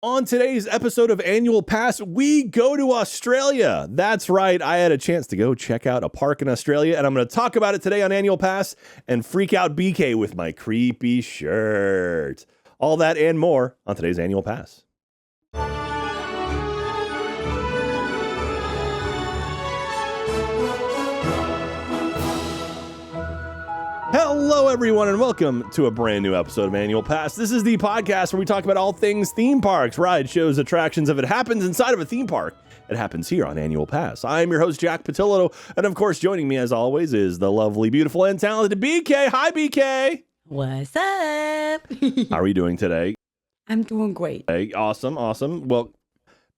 On today's episode of Annual Pass, we go to Australia. That's right. I had a chance to go check out a park in Australia, and I'm going to talk about it today on Annual Pass and freak out BK with my creepy shirt. All that and more on today's Annual Pass. Hello, everyone, and welcome to a brand new episode of Annual Pass. This is the podcast where we talk about all things theme parks, rides, shows, attractions. If it happens inside of a theme park, it happens here on Annual Pass. I'm your host, Jack Pattillo, and of course, joining me as always is the lovely, beautiful, and talented BK. Hi, BK. What's up? How are you doing today? I'm doing great. Hey, awesome. Well,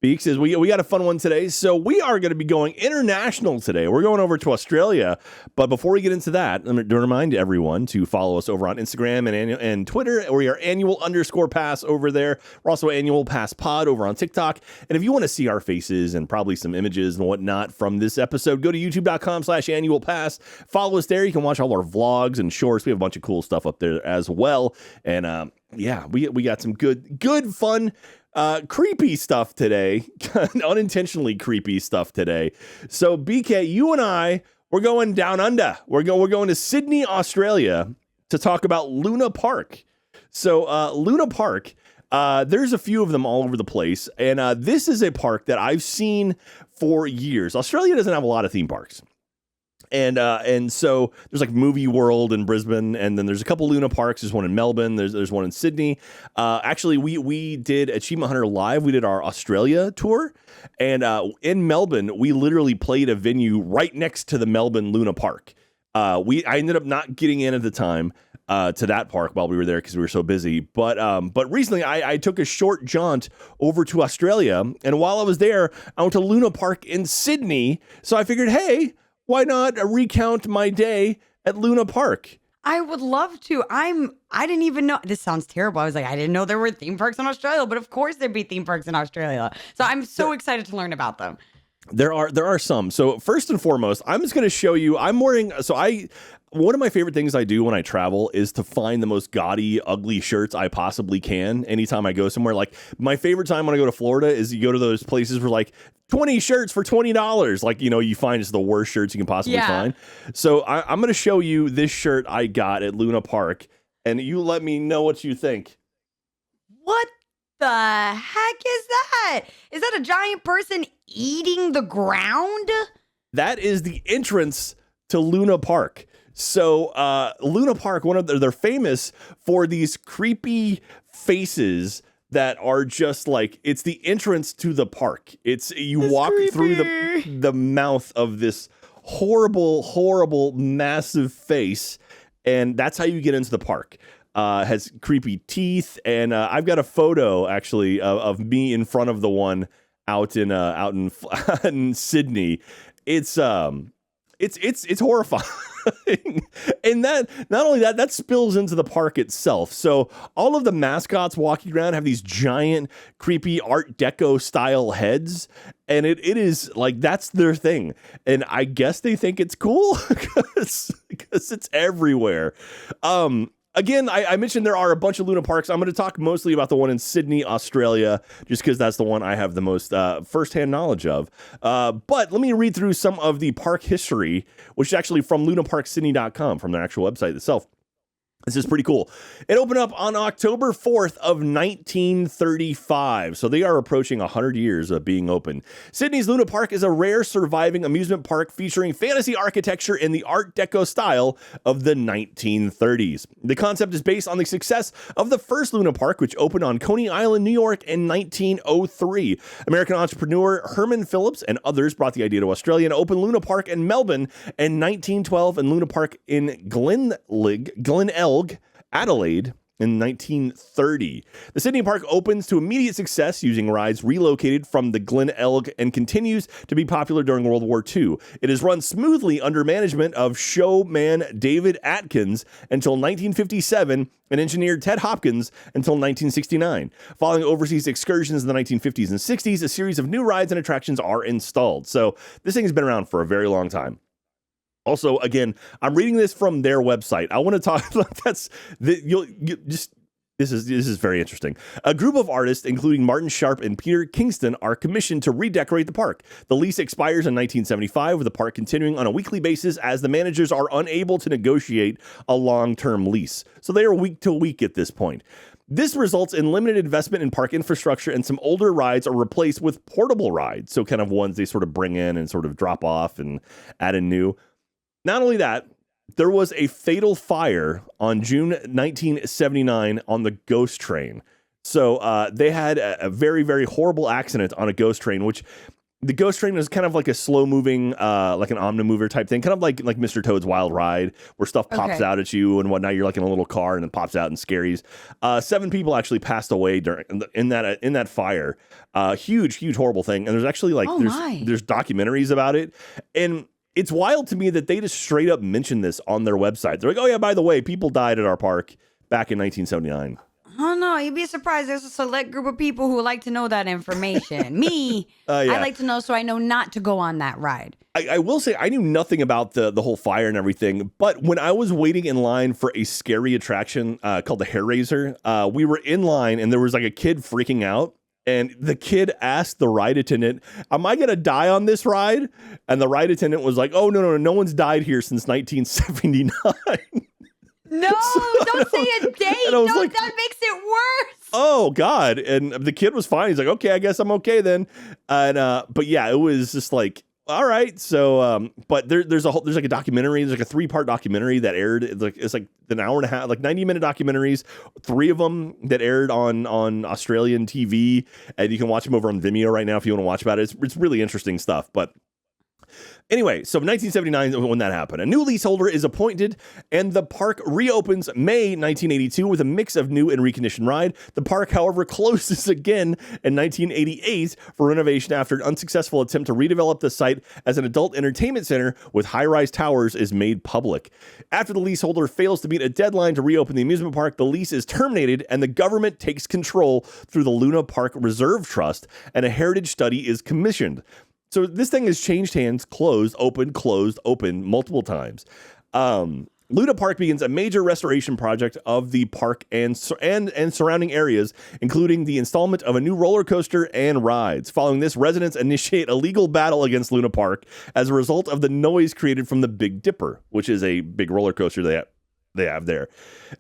Beaks, we got a fun one today. So we are going to be going international today. We're going over to Australia. But before we get into that, let me remind everyone to follow us over on Instagram and Twitter. We are annual_pass over there. We're also Annual Pass Pod over on TikTok. And if you want to see our faces and probably some images and whatnot from this episode, go to youtube.com/annualpass. Follow us there. You can watch all our vlogs and shorts. We have a bunch of cool stuff up there as well. And yeah, we got some good fun creepy stuff today, unintentionally creepy stuff today. So BK, you and I, we're going down under. We're going to Sydney, Australia to talk about Luna Park. So Luna Park, there's a few of them all over the place. And this is a park that I've seen for years. Australia doesn't have a lot of theme parks. And so there's like Movie World in Brisbane, and then there's a couple Luna parks. There's one in Melbourne. There's one in Sydney. Actually, we did Achievement Hunter Live. We did our Australia tour, and in Melbourne, we literally played a venue right next to the Melbourne Luna Park. I ended up not getting in at the time to that park while we were there because we were so busy. But recently, I took a short jaunt over to Australia, and while I was there, I went to Luna Park in Sydney. So I figured, hey, why not recount my day at Luna Park? I would love to. I didn't even know. This sounds terrible. I was like, I didn't know there were theme parks in Australia, but of course there'd be theme parks in Australia. So I'm so excited to learn about them. There are some. So first and foremost, I'm just going to show you, one of my favorite things I do when I travel is to find the most gaudy, ugly shirts I possibly can anytime I go somewhere. Like my favorite time when I go to Florida is you go to those places where like 20 shirts for $20. Like, you find just the worst shirts you can possibly find. So I'm going to show you this shirt I got at Luna Park, and you let me know what you think. What the heck is that? Is that a giant person eating the ground? That is the entrance to Luna Park. So Luna Park, they're famous for these creepy faces that are just like, it's the entrance to the park. You walk creepy through the mouth of this horrible, massive face, and that's how you get into the park. Has creepy teeth, and I've got a photo actually of me in front of the one out in Sydney. It's horrifying. And that, not only that spills into the park itself. So all of the mascots walking around have these giant, creepy Art Deco style heads. And it is like, that's their thing. And I guess they think it's cool because it's everywhere. Again, I mentioned there are a bunch of Luna parks. I'm going to talk mostly about the one in Sydney, Australia, just because that's the one I have the most firsthand knowledge of. But let me read through some of the park history, which is actually from lunaparksydney.com, from their actual website itself. This is pretty cool. It opened up on October 4th of 1935. So they are approaching 100 years of being open. Sydney's Luna Park is a rare surviving amusement park featuring fantasy architecture in the Art Deco style of the 1930s. The concept is based on the success of the first Luna Park, which opened on Coney Island, New York in 1903. American entrepreneur Herman Phillips and others brought the idea to Australia and opened Luna Park in Melbourne in 1912 and Luna Park in Glenelg, Adelaide in 1930. The Sydney Park opens to immediate success using rides relocated from the Glenelg and continues to be popular during World War II. It is run smoothly under management of showman David Atkins until 1957 and engineer Ted Hopkins until 1969. Following overseas excursions in the 1950s and 60s, a series of new rides and attractions are installed. So this thing has been around for a very long time. Also, again, I'm reading this from their website. I want to talk about This is very interesting. A group of artists, including Martin Sharp and Peter Kingston, are commissioned to redecorate the park. The lease expires in 1975, with the park continuing on a weekly basis as the managers are unable to negotiate a long-term lease. So they are week to week at this point. This results in limited investment in park infrastructure, and some older rides are replaced with portable rides. So kind of ones they sort of bring in and sort of drop off and add in new. Not only that, there was a fatal fire on June 1979 on the ghost train. So they had a very, very horrible accident on a ghost train, which the ghost train is kind of like a slow moving, like an Omnimover type thing, kind of like Mr. Toad's Wild Ride, where stuff pops out at you and whatnot. You're like in a little car and it pops out and scaries. 7 people actually passed away in that fire. Huge, horrible thing. And there's actually there's documentaries about it. And it's wild to me that they just straight up mention this on their website. They're like, oh yeah, by the way, people died at our park back in 1979. Oh no, you'd be surprised. There's a select group of people who like to know that information. Me, yeah. I like to know so I know not to go on that ride. I will say I knew nothing about the whole fire and everything, but when I was waiting in line for a scary attraction called the Hair Raiser, we were in line and there was like a kid freaking out. And the kid asked the ride attendant, am I going to die on this ride? And the ride attendant was like, oh, no one's died here since 1979. No, don't say a date. No, like, that makes it worse. Oh, God. And the kid was fine. He's like, okay, I guess I'm okay then. And but yeah, it was just like, all right. So, but there's like a documentary. There's like a 3-part documentary that aired. It's like an hour and a half, like 90-minute documentaries. 3 of them that aired on Australian TV, and you can watch them over on Vimeo right now if you want to watch about it. It's really interesting stuff. But anyway, so 1979 when that happened, a new leaseholder is appointed and the park reopens May 1982 with a mix of new and reconditioned ride. The park, however, closes again in 1988 for renovation after an unsuccessful attempt to redevelop the site as an adult entertainment center with high-rise towers is made public. After the leaseholder fails to meet a deadline to reopen the amusement park, the lease is terminated and the government takes control through the Luna Park Reserve Trust, and a heritage study is commissioned. So this thing has changed hands, closed, open, multiple times. Luna Park begins a major restoration project of the park and surrounding areas, including the installment of a new roller coaster and rides. Following this, residents initiate a legal battle against Luna Park as a result of the noise created from the Big Dipper, which is a big roller coaster they have there.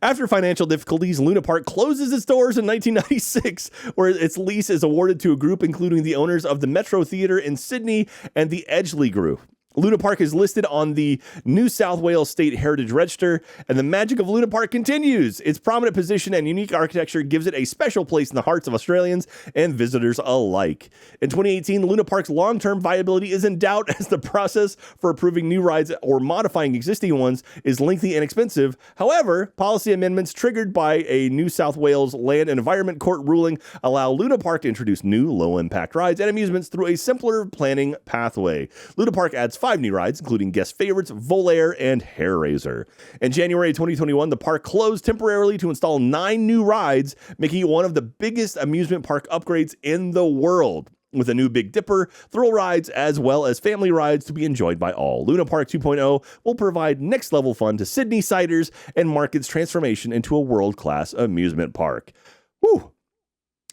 After financial difficulties, Luna Park closes its doors in 1996, where its lease is awarded to a group including the owners of the Metro Theatre in Sydney and the Edgeley Group. Luna Park is listed on the New South Wales State Heritage Register, and the magic of Luna Park continues. Its prominent position and unique architecture gives it a special place in the hearts of Australians and visitors alike. In 2018, Luna Park's long-term viability is in doubt as the process for approving new rides or modifying existing ones is lengthy and expensive. However, policy amendments triggered by a New South Wales Land and Environment Court ruling allow Luna Park to introduce new low-impact rides and amusements through a simpler planning pathway. Luna Park adds 5 new rides, including guest favorites, Volair, and Hair Raiser. In January 2021, the park closed temporarily to install 9 new rides, making it one of the biggest amusement park upgrades in the world, with a new Big Dipper, thrill rides, as well as family rides to be enjoyed by all. Luna Park 2.0 will provide next-level fun to Sydney-siders and mark its transformation into a world-class amusement park. Whew.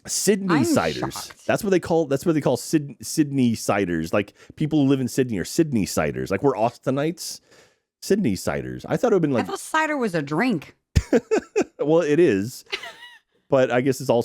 Sydney-siders. Shocked. That's what they call Sydney-siders. Like people who live in Sydney are Sydney-siders. Like we're Austinites. Sydney-siders. I thought it would have been like. I thought cider was a drink. Well, it is. But I guess so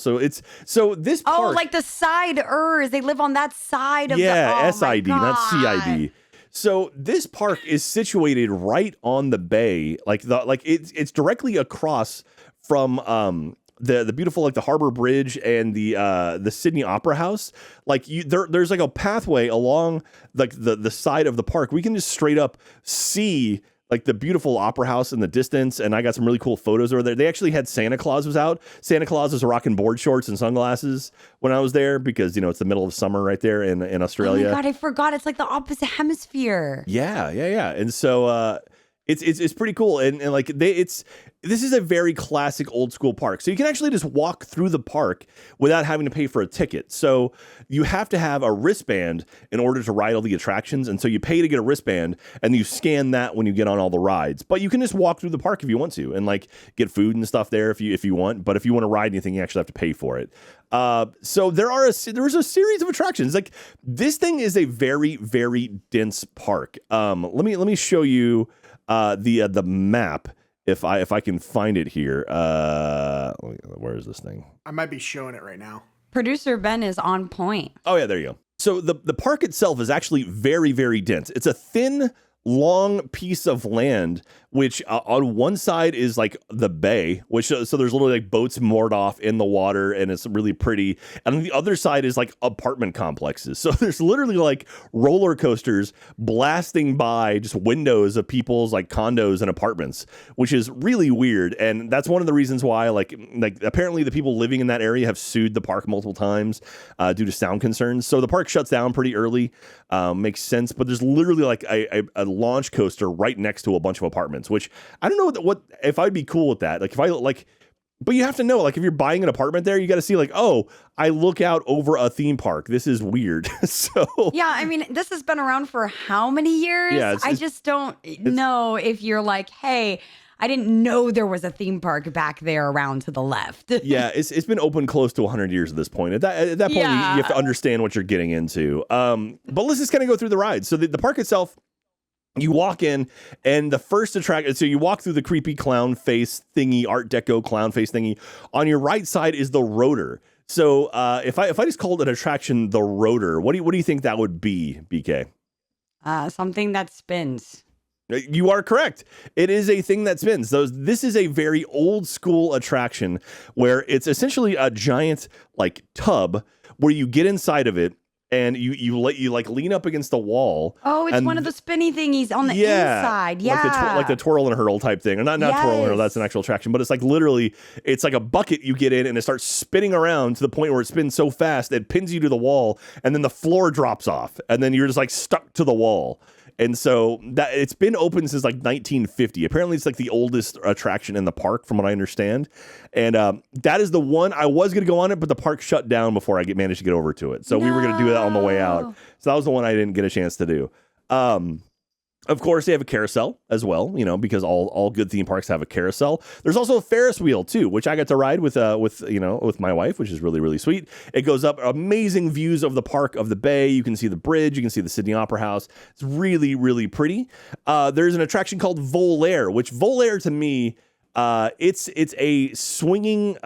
this park. Oh, like the siders. They live on that side of SID, not CID. So this park is situated right on the bay. It's directly across from the beautiful the Harbor Bridge and the Sydney Opera House. There's like a pathway along the side of the park. We can just straight up see like the beautiful Opera House in the distance, and I got some really cool photos over there. They actually had Santa Claus was out. Santa Claus was rocking board shorts and sunglasses when I was there because it's the middle of summer right there in Australia. Oh my God, I forgot. It's like the opposite hemisphere. Yeah. And so It's pretty cool, and like this is a very classic old school park. So you can actually just walk through the park without having to pay for a ticket. So you have to have a wristband in order to ride all the attractions, and so you pay to get a wristband, and you scan that when you get on all the rides. But you can just walk through the park if you want to, and like get food and stuff there if you want. But if you want to ride anything, you actually have to pay for it. So there's a series of attractions. Like this thing is a very, very dense park. Let me show you the map if I can find it here. Where is this thing? I might be showing it right now. Producer Ben is on point. Oh yeah, there you go. So the park itself is actually very, very dense. It's a thin, long piece of land, which on one side is like the bay, which so there's literally like boats moored off in the water, and it's really pretty. And on the other side is like apartment complexes. So there's literally like roller coasters blasting by just windows of people's like condos and apartments, which is really weird. And that's one of the reasons why like apparently the people living in that area have sued the park multiple times due to sound concerns. So the park shuts down pretty early. Makes sense. But there's literally like a launch coaster right next to a bunch of apartments, which I don't know what if I'd be cool with that. Like if I like, but you have to know, like if you're buying an apartment there, you got to see like, oh, I look out over a theme park. This is weird. So yeah, I mean, this has been around for how many years? Yeah, I just don't know if you're like, hey, I didn't know there was a theme park back there around to the left. Yeah, it's been open close to 100 years at this point. At that point, you have to understand what you're getting into. But let's just kind of go through the ride. So the park itself, you walk in, and the first attraction, so you walk through the creepy clown face thingy, Art Deco clown face thingy. On your right side is the rotor. So if I just called an attraction the rotor, what do you think that would be, BK? Something that spins. You are correct. It is a thing that spins. This is a very old school attraction where it's essentially a giant like tub where you get inside of it. And you like lean up against the wall. Oh, it's one of the spinny thingies on the inside. Yeah, like the twirl and hurl type thing, or not twirl and hurl. That's an actual attraction, but it's like literally, it's like a bucket you get in, and it starts spinning around to the point where it spins so fast it pins you to the wall, and then the floor drops off, and then you're just like stuck to the wall. And so that it's been open since like 1950. Apparently, it's like the oldest attraction in the park, from what I understand. And that is the one I was going to go on it, but the park shut down before I managed to get over to it. So we were going to do that on the way out. So that was the one I didn't get a chance to do. Of course, they have a carousel as well, because all good theme parks have a carousel. There's also a Ferris wheel too, which I got to ride with my wife, which is really, really sweet. It goes up, amazing views of the park, of the bay. You can see the bridge. You can see the Sydney Opera House. It's really, really pretty. There's an attraction called Volair, which Volair to me, it's a swinging.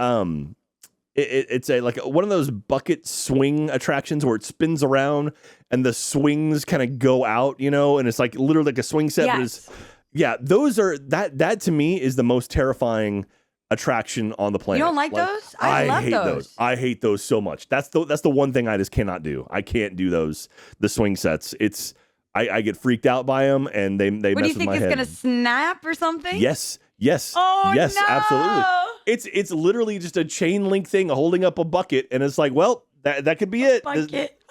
It's a like one of those bucket swing attractions where it spins around and the swings kind of go out, and it's like literally like a swing set. Yes. But those are that to me is the most terrifying attraction on the planet. You don't like those? I love hate those. I hate those so much. That's the one thing I just cannot do. I can't do those, the swing sets. I get freaked out by them, and they mess with my head. What do you think, it's gonna snap or something? Yes. Oh, yes, no. absolutely. It's literally just a chain link thing holding up a bucket, and it's like, well, that could be it.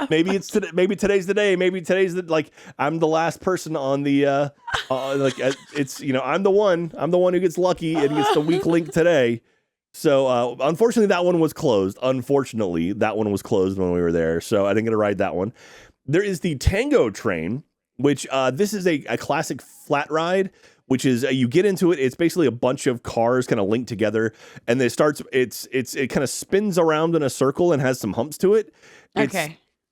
Maybe maybe today's the day. Maybe today's I'm the last person on the it's I'm the one who gets lucky and gets the weak link today. So unfortunately, that one was closed. Unfortunately, that one was closed when we were there, so I didn't get to ride that one. There is the Tango Train, which this is a classic flat ride, which is you get into it. It's basically a bunch of cars kind of linked together, and it kind of spins around in a circle and has some humps to it.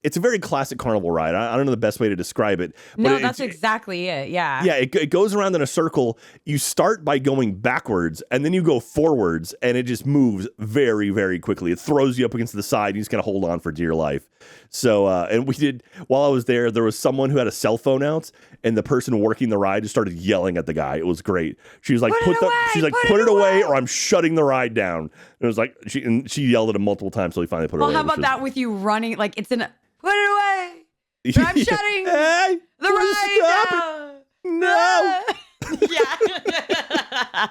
It's a very classic carnival ride. I don't know the best way to describe it. No, that's exactly it. Yeah. Yeah, it goes around in a circle. You start by going backwards, and then you go forwards, and it just moves very, very quickly. It throws you up against the side. You just got to hold on for dear life. So, and while I was there was someone who had a cell phone out, and the person working the ride just started yelling at the guy. It was great. She was like, put it away, or I'm shutting the ride down. And it was like, she yelled at him multiple times, so he finally put it away. Well, how about that with you running? Like, it's put it away. I'm shutting the ride down. No. Yeah.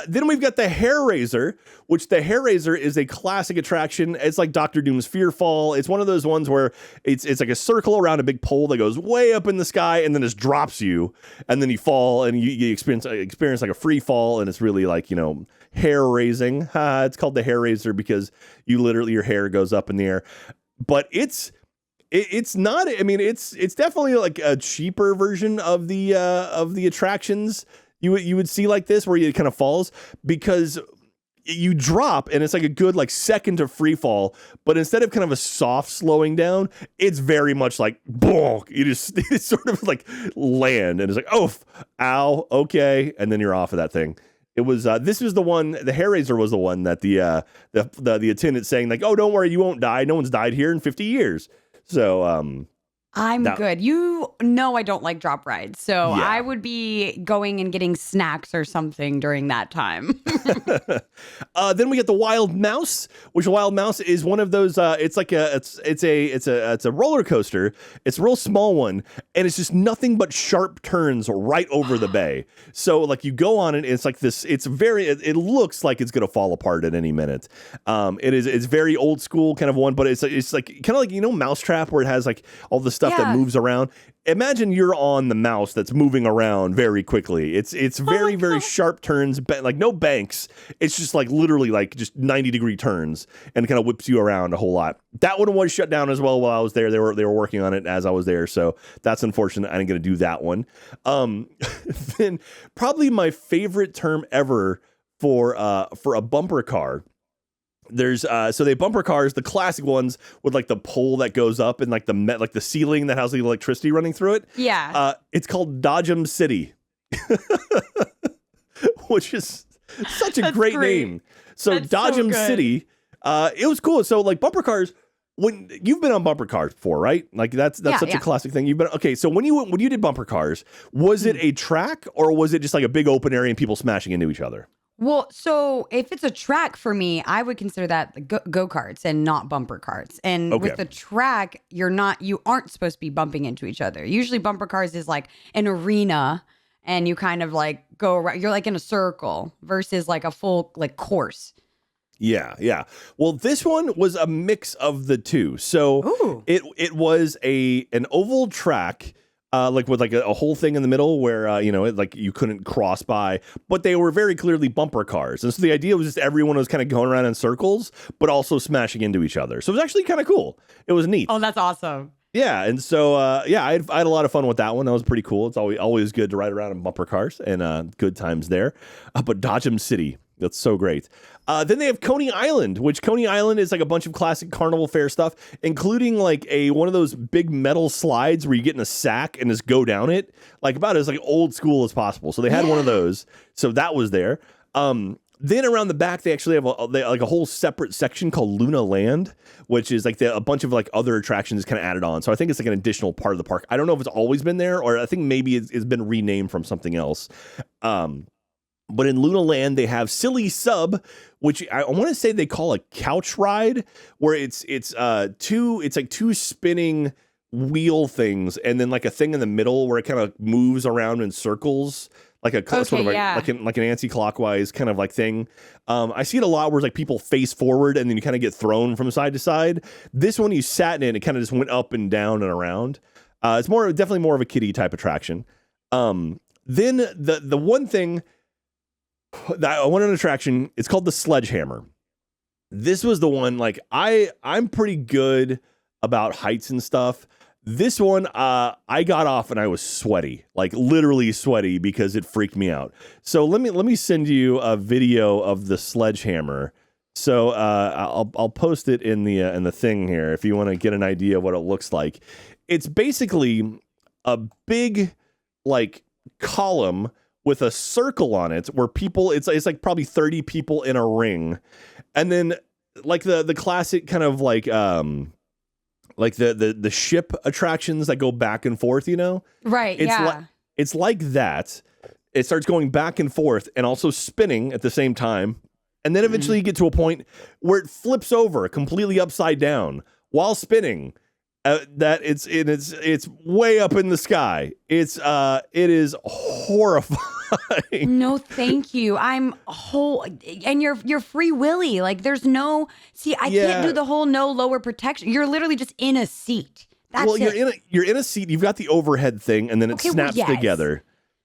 Then we've got the Hair Raiser, which the Hair Raiser is a classic attraction. It's like Doctor Doom's Fear Fall. It's one of those ones where it's like a circle around a big pole that goes way up in the sky and then just drops you, and then you fall and you experience like a free fall, and it's really like, hair raising. It's called the Hair Raiser because your hair goes up in the air. But it's not. I mean, it's definitely like a cheaper version of the attractions you would see like this, where it kind of falls, because you drop and it's like a good like second of free fall, but instead of kind of a soft slowing down, it's very much like bonk. It's sort of like land, and it's like, oh, ow, okay, and then you're off of that thing. It was this was the one. The Hair Raiser was the one that the attendant saying like, oh, don't worry, you won't die. No one's died here in 50 years. So I'm good. I don't like drop rides, so yeah. I would be going and getting snacks or something during that time. Then we get the Wild Mouse, which Wild Mouse is one of those. It's a roller coaster. It's a real small one, and it's just nothing but sharp turns right over the bay. So like you go on it, it's like this. It looks like it's gonna fall apart at any minute. It's very old school kind of one, but it's like kind of like Mousetrap, where it has like all the stuff that moves around. Imagine you're on the mouse that's moving around very quickly. It's very, very sharp turns, like no banks. It's just like literally like just 90-degree turns, and kind of whips you around a whole lot. That one was shut down as well while I was there. They were working on it as I was there, so that's unfortunate. I didn't get to do that one. Then probably my favorite term ever for a bumper car. There's so they bumper cars, the classic ones with like the pole that goes up and like the ceiling that has the electricity running through it. Yeah. It's called Dodgem City, which is such a great name. So that's Dodgem City, it was cool. So like bumper cars, when you've been on bumper cars before, right? Like that's such a classic thing. You've been okay. So when you did bumper cars, was it a track or was it just like a big open area and people smashing into each other? Well, so if it's a track for me, I would consider that go-karts and not bumper cars. And with the track, you aren't supposed to be bumping into each other. Usually bumper cars is like an arena and you kind of like go around, you're like in a circle versus like a full like course. Yeah. Well, this one was a mix of the two. So it was an oval track. Like with like a whole thing in the middle where, like you couldn't cross by, but they were very clearly bumper cars. And so the idea was just everyone was kind of going around in circles, but also smashing into each other. So it was actually kind of cool. It was neat. Oh, that's awesome. Yeah. And so, I had a lot of fun with that one. That was pretty cool. It's always good to ride around in bumper cars, and good times there. But Dodgem City, that's so great. Then they have Coney Island, which Coney Island is like a bunch of classic carnival fair stuff, including like one of those big metal slides where you get in a sack and just go down it, like about as like old school as possible. So they had one of those. So that was there. Then around the back, they actually have a whole separate section called Luna Land, which is like a bunch of like other attractions kind of added on. So I think it's like an additional part of the park. I don't know if it's always been there, or I think maybe it's been renamed from something else. But in Luna Land, they have Silly Sub, which I want to say they call a couch ride, where it's like two spinning wheel things, and then like a thing in the middle where it kind of moves around in circles, like sort of like an anti-clockwise kind of like thing. I see it a lot where it's like people face forward and then you kind of get thrown from side to side. This one you sat in, it kind of just went up and down and around. It's definitely more of a kiddie type attraction. Then the one thing that I want an attraction, it's called the Sledgehammer. This was the one, like I'm pretty good about heights and stuff. This one, I got off and I was sweaty, like literally sweaty, because it freaked me out. So let me send you a video of the Sledgehammer. So I'll post it in the thing here if you want to get an idea of what it looks like. It's basically a big like column with a circle on it where people, it's like probably 30 people in a ring. And then like the classic kind of like the ship attractions that go back and forth, Right. It's like that. It starts going back and forth and also spinning at the same time. And then eventually you get to a point where it flips over completely upside down while spinning. That it's way up in the sky. It is horrifying. No, thank you. I'm whole, and you're free willy. Like there's no, see, I can't do the whole no lower protection. You're literally just in a seat. That's you're in a seat. You've got the overhead thing, and then it snaps together.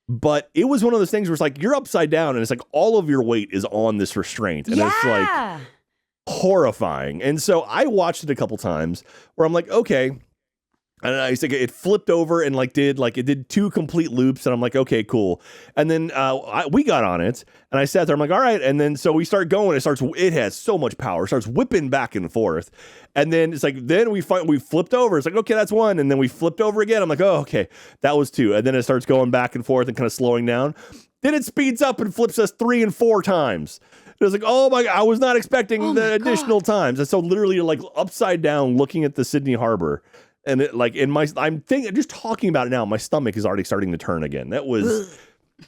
But it was one of those things where it's like you're upside down, and it's like all of your weight is on this restraint, and it's like horrifying. And so I watched it a couple times where I'm like, okay. And I was like, it flipped over and it did 2 complete loops, and I'm like, okay, cool. And then we got on it, and I sat there. I'm like, all right. And then so we start going. It has so much power. It starts whipping back and forth, and then it's like we flipped over. It's like, okay, that's 1, and then we flipped over again. I'm like, oh, okay, that was 2. And then it starts going back and forth and kind of slowing down. Then it speeds up and flips us 3 and 4 times. It was like, oh my God, I was not expecting the additional times. And so literally, you're like upside down looking at the Sydney Harbor. And I'm thinking, just talking about it now, my stomach is already starting to turn again. That was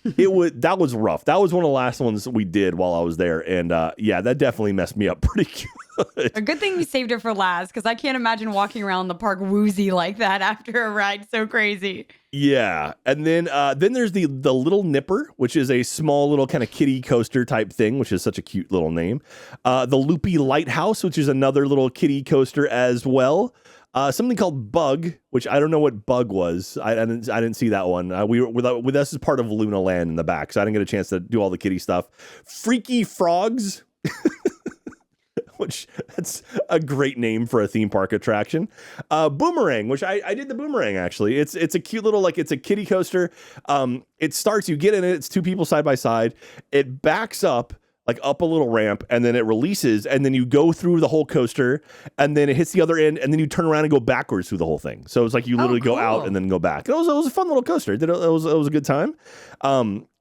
rough. That was one of the last ones we did while I was there. And that definitely messed me up pretty good. A good thing you saved it for last, because I can't imagine walking around the park woozy like that after a ride so crazy. Yeah. And then there's the Little Nipper, which is a small little kind of kiddie coaster type thing, which is such a cute little name. The Loopy Lighthouse, which is another little kiddie coaster as well. Something called Bug, which I don't know what Bug was. I didn't see that one. We were with us as part of Luna Land in the back, so I didn't get a chance to do all the kiddie stuff. Freaky Frogs, which that's a great name for a theme park attraction. Boomerang, which I did the Boomerang actually. It's a cute little it's a kiddie coaster. It starts, you get in it. It's 2 people side by side. It backs up a little ramp, and then it releases, and then you go through the whole coaster, and then it hits the other end, and then you turn around and go backwards through the whole thing. So it's like you literally go out and then go back. It was a fun little coaster. It was a good time.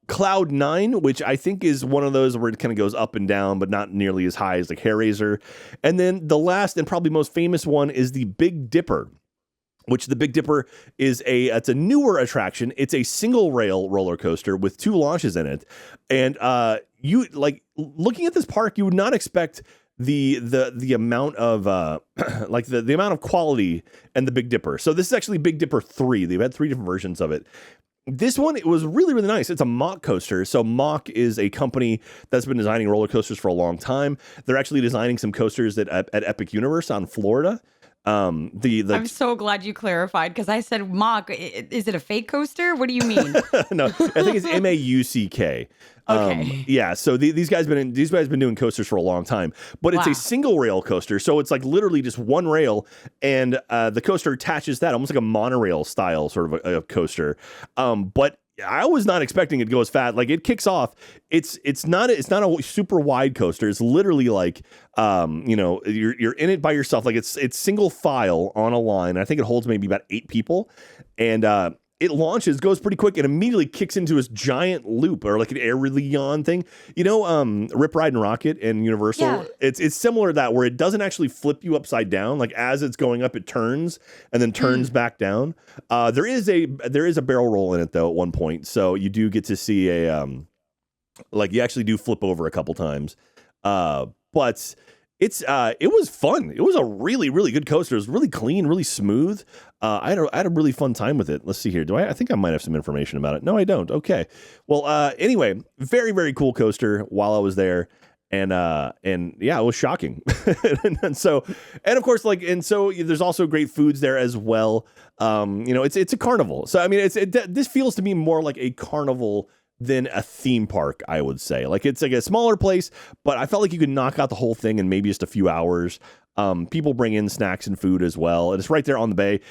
Cloud 9, which I think is one of those where it kind of goes up and down, but not nearly as high as Hair Raiser. And then the last and probably most famous one is the Big Dipper, which the Big Dipper it's a newer attraction. It's a single rail roller coaster with 2 launches in it. And you looking at this park, you would not expect the amount of the amount of quality in the Big Dipper. So this is actually Big Dipper 3. They've had 3 different versions of it. This one, it was really, really nice. It's a Mach coaster. So Mach is a company that's been designing roller coasters for a long time. They're actually designing some coasters at Epic Universe on Florida. I'm so glad you clarified, because I said Mach. Is it a fake coaster? What do you mean? No, I think it's MAUCK. Okay. Yeah. So these guys been doing coasters for a long time, but it's a single rail coaster. So it's literally just one rail, and the coaster attaches that almost like a monorail style sort of a coaster. But I was not expecting it to go as fast. It kicks off. It's not a super wide coaster. It's literally you're in it by yourself. It's single file on a line. I think it holds maybe about 8 people, and it launches, goes pretty quick, and immediately kicks into this giant loop, or an air thing. Rip, Ride, and Rocket in Universal. Yeah. It's similar to that, where it doesn't actually flip you upside down. As it's going up, it turns and then turns back down. There is a barrel roll in it though at one point, so you do get to see you actually do flip over a couple times. But it was fun. It was a really, really good coaster. It was really clean, really smooth. I had a really fun time with it. Let's see here. I think I might have some information about it. No, I don't. Okay. Well, anyway, very, very cool coaster while I was there. And yeah, it was shocking. and of course, so there's also great foods there as well. It's a carnival. So, I mean, this feels to me more like a carnival than a theme park, I would say. It's a smaller place, but I felt like you could knock out the whole thing in maybe just a few hours. People bring in snacks and food as well, and it's right there on the bay.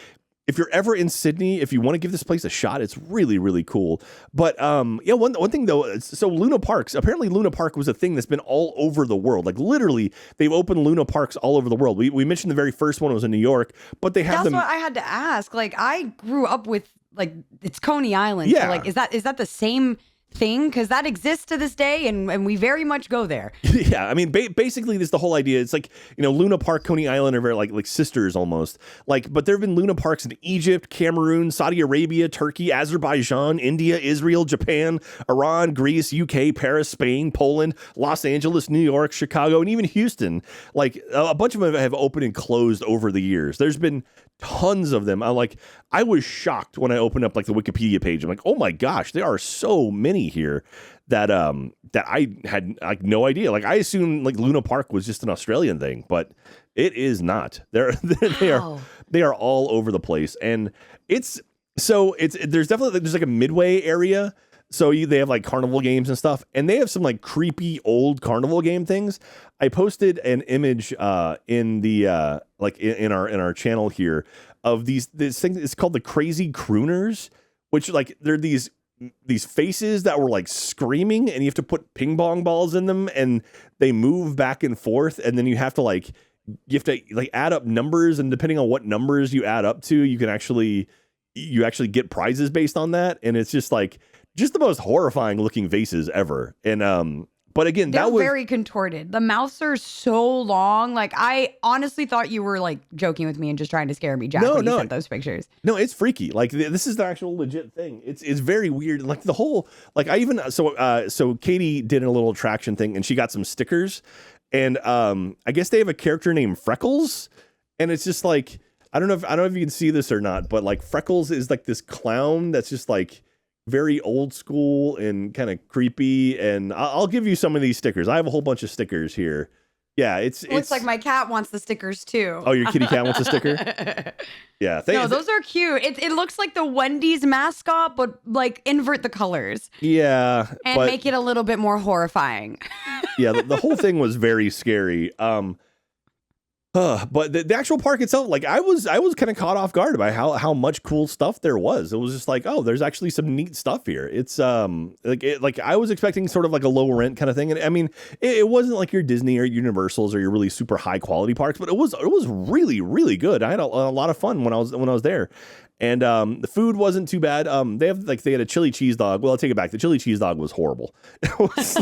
If you're ever in Sydney, if you want to give this place a shot, it's really, really cool. But one thing though, so Luna Parks, apparently Luna Park was a thing that's been all over the world. Literally, they've opened Luna Parks all over the world. We mentioned the very first one was in New York, but they have them. That's what I had to ask. I grew up with it's Coney Island. Yeah. So is that the same thing? Because that exists to this day, and we very much go there. Yeah, I mean, basically, this is the whole idea. It's Luna Park, Coney Island are very like sisters almost. But there have been Luna Parks in Egypt, Cameroon, Saudi Arabia, Turkey, Azerbaijan, India, Israel, Japan, Iran, Greece, UK, Paris, Spain, Poland, Los Angeles, New York, Chicago, and even Houston. A bunch of them have opened and closed over the years. There's been tons of them. I was shocked when I opened up like the Wikipedia page. I'm like, oh my gosh, there are so many here that I had like no idea. Like I assumed like Luna Park was just an Australian thing, but it is not. They are all over the place, and there's like a midway area. So they have like carnival games and stuff, and they have some like creepy old carnival game things. I posted an image in the in our channel here of this thing. It's called the Crazy Crooners, which like they're these faces that were like screaming, and you have to put ping pong balls in them, and they move back and forth, and then you have to add up numbers, and depending on what numbers you add up to, you actually get prizes based on that, and it's just the most horrifying looking faces ever. And but again, they're very contorted. The mouths are so long. Like I honestly thought you were like joking with me and just trying to scare me, Jack, when you sent those pictures. No, it's freaky. Like this is the actual legit thing. It's very weird. Like the whole I even so Katie did a little attraction thing, and she got some stickers, and I guess they have a character named Freckles, and it's just like I don't know if you can see this or not, but like Freckles is like this clown that's just like very old school and kind of creepy. And I'll give you some of these stickers. I have a whole bunch of stickers here. Yeah, it's like my cat wants the stickers too. Oh, your kitty cat wants a sticker? Yeah. No, those are cute. It looks like the Wendy's mascot, but like invert the colors. Yeah. And make it a little bit more horrifying. Yeah, the whole thing was very scary. But the actual park itself, like I was kind of caught off guard by how much cool stuff there was. It was just like, oh, there's actually some neat stuff here. It's like I was expecting sort of like a low rent kind of thing, and I mean, it wasn't like your Disney or Universals or your really super high quality parks, but it was really really good. I had a lot of fun when I was there. And the food wasn't too bad. They had a chili cheese dog. Well, I'll take it back. The chili cheese dog was horrible. It was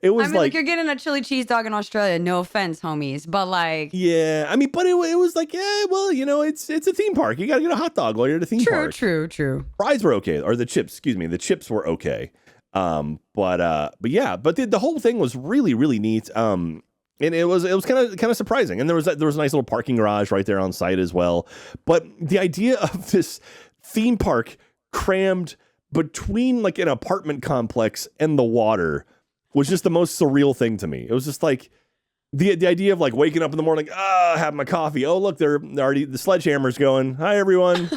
I mean, like you're getting a chili cheese dog in Australia. No offense, homies, but like yeah, I mean, but it was like yeah, well, it's a theme park. You got to get a hot dog while you're at a theme park. True. Fries were okay, or the chips. Excuse me, the chips were okay. But the whole thing was really really neat. And it was kind of surprising. And there was a nice little parking garage right there on site as well. But the idea of this theme park crammed between like an apartment complex and the water was just the most surreal thing to me. It was just like the idea of like waking up in the morning, have my coffee. Oh, look, they're already the sledgehammer's going. Hi, everyone.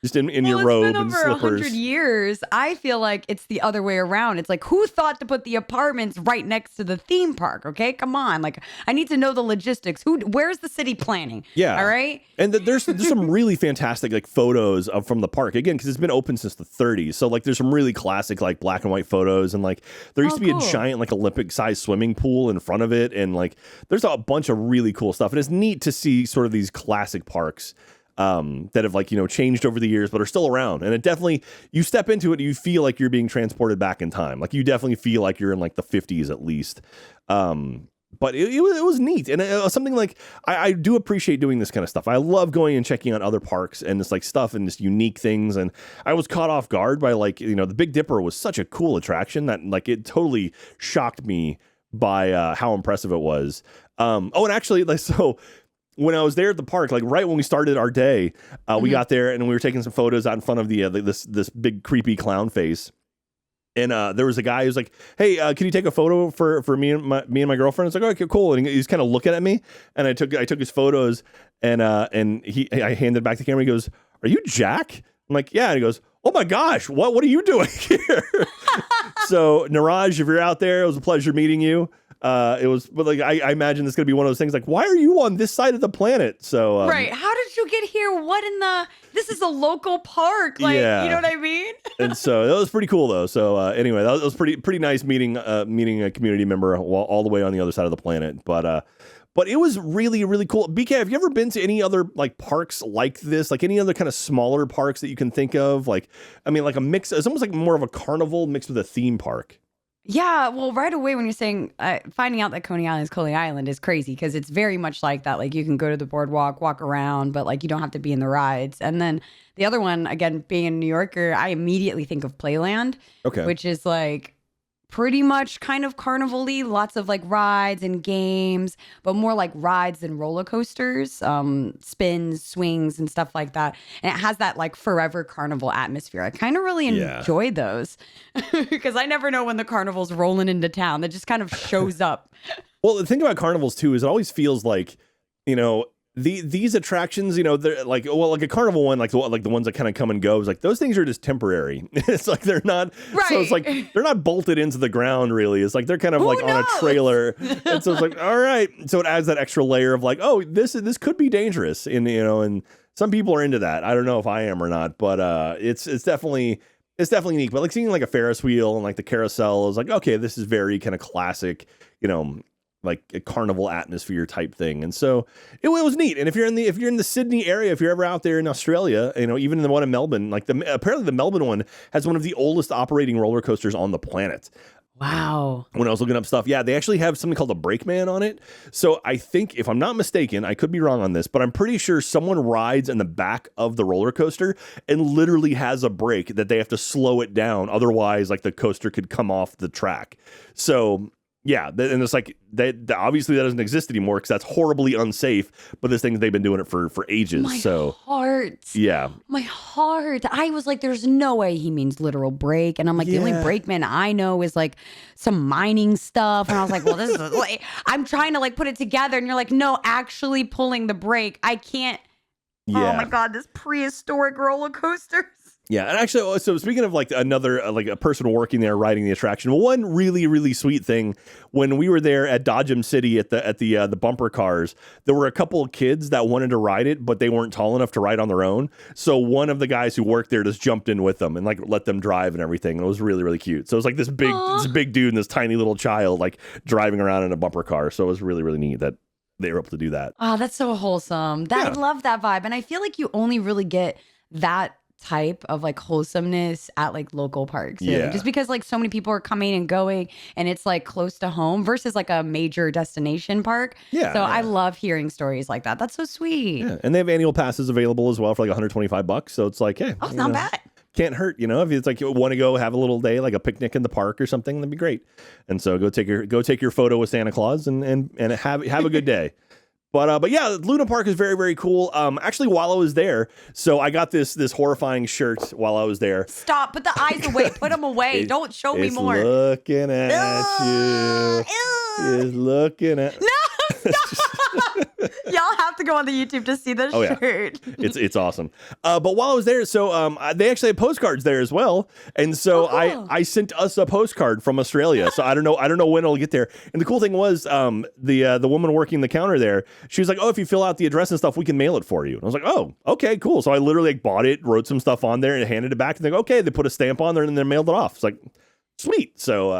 Just in your robe and slippers. Over 100 years, I feel like it's the other way around. It's like, who thought to put the apartments right next to the theme park? Okay, come on. Like, I need to know the logistics. Where's the city planning? Yeah. All right. And there's some really fantastic like photos from the park again because it's been open since the 30s. So like there's some really classic like black and white photos, and like there used to be a giant like Olympic sized swimming pool in front of it, and like there's a bunch of really cool stuff. And it's neat to see sort of these classic parks that have like, changed over the years, but are still around. And it definitely, you step into it, you feel like you're being transported back in time. Like you definitely feel like you're in like the 50s at least. But it was neat. And it was something like, I do appreciate doing this kind of stuff. I love going and checking out other parks and this like stuff and just unique things. And I was caught off guard by like, the Big Dipper was such a cool attraction that like, it totally shocked me by how impressive it was. And actually like, so when I was there at the park, like right when we started our day, we got there and we were taking some photos out in front of the this big creepy clown face. And there was a guy who's like, "Hey, can you take a photo for me and my girlfriend?" It's like, "Oh, okay, cool." And he's kind of looking at me, and I took his photos, and I handed back the camera. He goes, "Are you Jack?" I'm like, "Yeah." And he goes, "Oh my gosh, what are you doing here?" So Niraj, if you're out there, it was a pleasure meeting you. It was, but like I imagine this is gonna be one of those things like, why are you on this side of the planet? So right, how did you get here? This is a local park, like you know what I mean? And so that was pretty cool though. So anyway, that was pretty nice meeting a community member all the way on the other side of the planet. But it was really really cool. BK, have you ever been to any other like parks like this? Like any other kind of smaller parks that you can think of? Like I mean, like a mix. It's almost like more of a carnival mixed with a theme park. Yeah, well, right away when you're saying finding out that Coney Island is crazy because it's very much like that. Like you can go to the boardwalk, walk around, but like you don't have to be in the rides. And then the other one, again, being a New Yorker, I immediately think of Playland, which is like pretty much kind of carnival-y, lots of like rides and games, but more like rides than roller coasters, spins, swings, and stuff like that. And it has that like forever carnival atmosphere. I kind of really enjoy those because I never know when the carnival's rolling into town. That just kind of shows up. Well, the thing about carnivals too is it always feels like, these attractions, they're like, like a carnival one, like the ones that kind of come and go, is like those things are just temporary. It's like they're not, right. So it's like they're not bolted into the ground really. It's like they're kind of on a trailer, and so it's like, all right. So it adds that extra layer of like, oh, this could be dangerous, and some people are into that. I don't know if I am or not, but it's definitely neat. But like seeing like a Ferris wheel and like the carousel is like, okay, this is very kind of classic, like a carnival atmosphere type thing. And so it was neat. And if you're in the Sydney area, if you're ever out there in Australia, even in the one in Melbourne, like apparently the Melbourne one has one of the oldest operating roller coasters on the planet. Wow. When I was looking up stuff, they actually have something called a brakeman on it. So I think, if I'm not mistaken, I could be wrong on this, but I'm pretty sure someone rides in the back of the roller coaster and literally has a brake that they have to slow it down. Otherwise, like the coaster could come off the track. So yeah, and it's like obviously that doesn't exist anymore because that's horribly unsafe. But this thing, they've been doing it for ages. My heart. Yeah, my heart. I was like, there's no way he means literal brake, and I'm like, the only brakeman I know is like some mining stuff, and I was like, well, this is like, I'm trying to like put it together, and you're like, no, actually pulling the brake, I can't. Yeah. Oh my god, this prehistoric roller coasters. Yeah, and actually, so speaking of like another like a person working there riding the attraction, one really really sweet thing when we were there at Dodgem City at the bumper cars, there were a couple of kids that wanted to ride it, but they weren't tall enough to ride on their own. So one of the guys who worked there just jumped in with them and like let them drive and everything. It was really really cute. So it was like this big dude and this tiny little child like driving around in a bumper car. So it was really really neat that they were able to do that. Oh, that's so wholesome. I love that vibe, and I feel like you only really get that type of like wholesomeness at like local parks, just because like so many people are coming and going and it's like close to home versus like a major destination park. I love hearing stories like that. That's so sweet. And they have annual passes available as well for like $125. So it's like, hey, it's not bad. Can't hurt, if it's like you want to go have a little day, like a picnic in the park or something, that'd be great. And so go take your photo with Santa Claus and have a good day. But yeah, Luna Park is very, very cool. Actually, while I was there, so I got this horrifying shirt while I was there. Stop. Put the eyes away. Put them away. Don't show me more. It's looking at you. It's looking at... No, stop. Y'all have to go on the YouTube to see this shirt. Yeah. It's awesome. But while I was there, so they actually had postcards there as well. And so I sent us a postcard from Australia. So I don't know when it'll get there. And the cool thing was the woman working the counter there, she was like, oh, if you fill out the address and stuff, we can mail it for you. And I was like, oh, okay, cool. So I literally like bought it, wrote some stuff on there and handed it back. And they go, okay, they put a stamp on there and then mailed it off. It's like, sweet. So,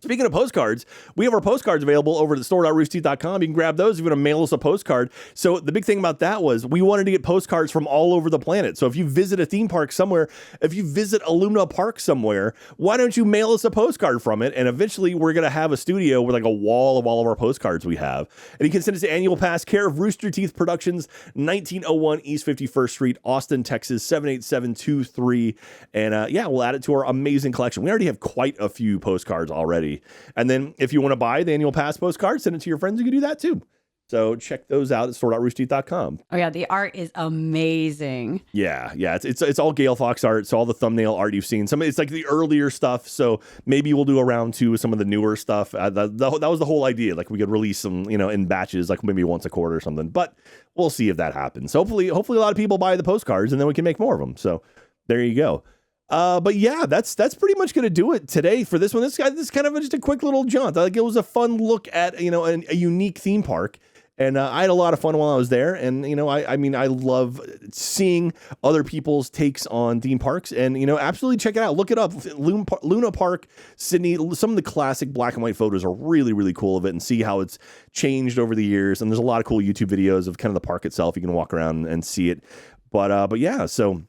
Speaking of postcards, we have our postcards available over at store.roosterteeth.com. You can grab those if you want to mail us a postcard. So the big thing about that was we wanted to get postcards from all over the planet. So if you visit a theme park somewhere, if you visit a Luna Park somewhere, why don't you mail us a postcard from it? And eventually we're going to have a studio with like a wall of all of our postcards we have. And you can send us to Annual Pass, care of Rooster Teeth Productions, 1901 East 51st Street, Austin, Texas, 78723. And we'll add it to our amazing collection. We already have quite a few postcards already. And then if you want to buy the Annual Pass postcard, send it to your friends. You can do that too. So check those out at store.roosterteeth.com. Oh yeah, the art is amazing. Yeah. It's all Gail Fox art. So all the thumbnail art you've seen. It's like the earlier stuff. So maybe we'll do a round two with some of the newer stuff. That was the whole idea. Like we could release some, in batches, like maybe once a quarter or something. But we'll see if that happens. Hopefully a lot of people buy the postcards and then we can make more of them. So there you go. But yeah, that's pretty much going to do it today for this one. This is kind of just a quick little jaunt. Like it was a fun look at, a unique theme park. And I had a lot of fun while I was there. And, I love seeing other people's takes on theme parks. And, absolutely check it out. Look it up. Luna Park, Sydney. Some of the classic black and white photos are really, really cool of it and see how it's changed over the years. And there's a lot of cool YouTube videos of kind of the park itself. You can walk around and see it. But yeah, so...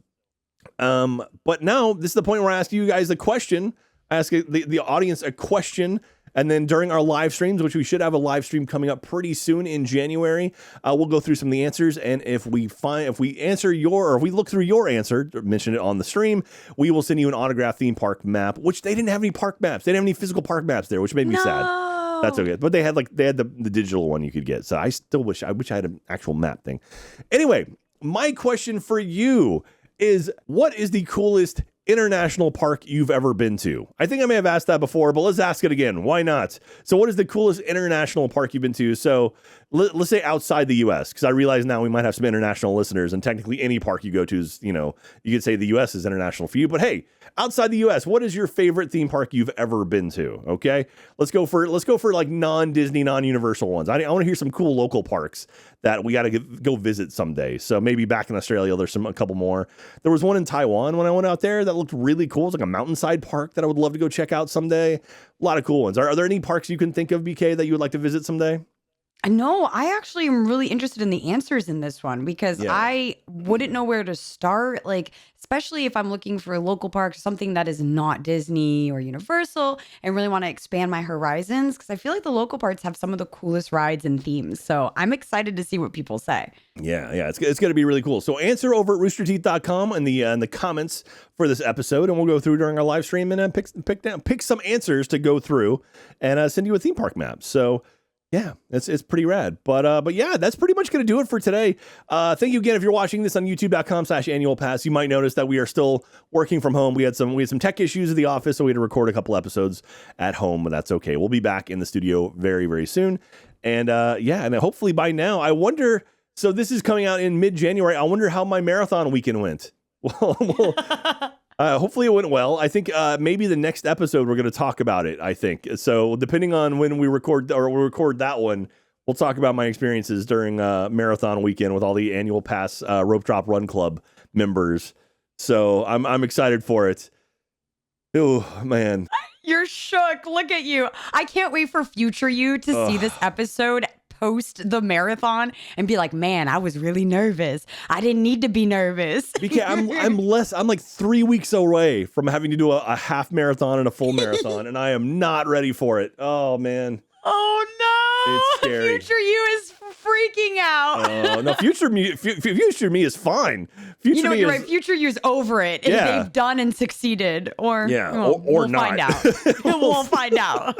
but now this is the point where I ask you guys a question. I ask the audience a question And then during our live streams, which we should have a live stream coming up pretty soon in January, we'll go through some of the answers. And if we answer if we look through your answer, mention it on the stream, we will send you an autographed theme park map, which they didn't have any park maps. They didn't have any physical park maps there, which made me sad. That's okay. But they had the digital one you could get. So I wish I had an actual map thing. Anyway, my question for you is, what is the coolest international park you've ever been to? I think I may have asked that before, but let's ask it again. Why not? So what is the coolest international park you've been to? So let's say outside the US, because I realize now we might have some international listeners, and technically any park you go to is, you could say the US is international for you. But hey, outside the US, what is your favorite theme park you've ever been to? Okay, let's go for like non-Disney, non-Universal ones. I want to hear some cool local parks that we got to go visit someday. So maybe back in Australia, there's a couple more. There was one in Taiwan when I went out there that looked really cool. It's like a mountainside park that I would love to go check out someday. A lot of cool ones. Are there any parks you can think of, BK, that you would like to visit someday? No, I actually am really interested in the answers in this one because I wouldn't know where to start. Like, especially if I'm looking for a local park, something that is not Disney or Universal, and really want to expand my horizons, because I feel like the local parks have some of the coolest rides and themes. So I'm excited to see what people say. Yeah, it's going to be really cool. So answer over at roosterteeth.com in the comments for this episode, and we'll go through during our live stream and pick some answers to go through and send you a theme park map. So yeah, it's pretty rad. But yeah, that's pretty much going to do it for today. Thank you again. If you're watching this on youtube.com/annualpass, you might notice that we are still working from home. We had some tech issues at the office, so we had to record a couple episodes at home, but that's okay. We'll be back in the studio very, very soon. And and hopefully by now, I wonder, so this is coming out in mid-January. I wonder how my marathon weekend went. Well, hopefully it went well. I think maybe the next episode we're going to talk about it, I think. So depending on when we record that one, we'll talk about my experiences during marathon weekend with all the annual pass Rope Drop Run Club members. So I'm excited for it. Oh, man. You're shook. Look at you. I can't wait for future you to see this episode post the marathon and be like, man, I was really nervous. I didn't need to be nervous. Because I'm like 3 weeks away from having to do a half marathon and a full marathon, and I am not ready for it. Oh, man. Oh, no. It's scary. Future you is freaking out. No, future me is fine. Future you're right. Future you's over it. If they've done and succeeded, or or not. Find out. We'll find out.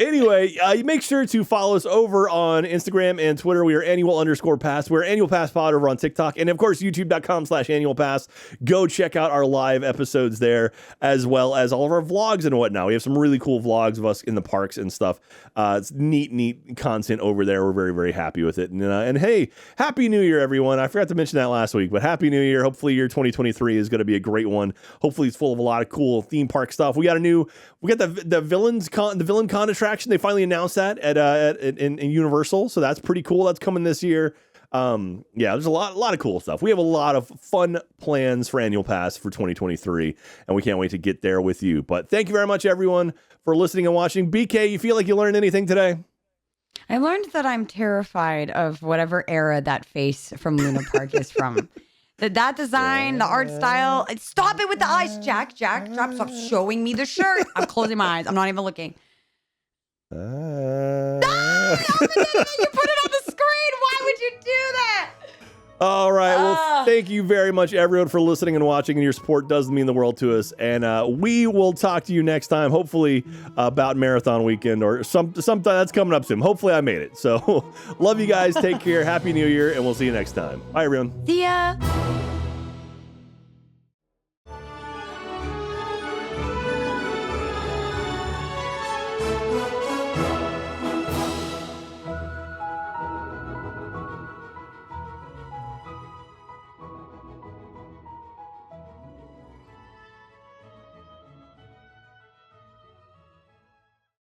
Anyway, you make sure to follow us over on Instagram and Twitter. We are annual_pass. We're Annual Pass Pod over on TikTok, and of course youtube.com/annualpass. Go check out our live episodes there, as well as all of our vlogs and whatnot. We have some really cool vlogs of us in the parks and stuff. It's neat content over there. We're very, very happy with it. And hey, Happy New Year, everyone. I forgot to mention that last week, but Happy New Year. Hopefully your 2023 is going to be a great one. Hopefully it's full of a lot of cool theme park stuff. We got the Villain Con attraction. They finally announced that in Universal. So that's pretty cool. That's coming this year. There's a lot of cool stuff. We have a lot of fun plans for Annual Pass for 2023, and we can't wait to get there with you. But thank you very much, everyone, for listening and watching. BK, you feel like you learned anything today? I learned that I'm terrified of whatever era that face from Luna Park is from. That design, the art style. Stop it with the eyes, Jack. Stop showing me the shirt. I'm closing my eyes. I'm not even looking. No, you put it on the screen. Why would you do that? All right. Well, thank you very much, everyone, for listening and watching. And your support does mean the world to us. And we will talk to you next time, hopefully about Marathon Weekend or sometime that's coming up soon. Hopefully I made it. So love you guys. Take care. Happy New Year. And we'll see you next time. Bye, everyone. See ya.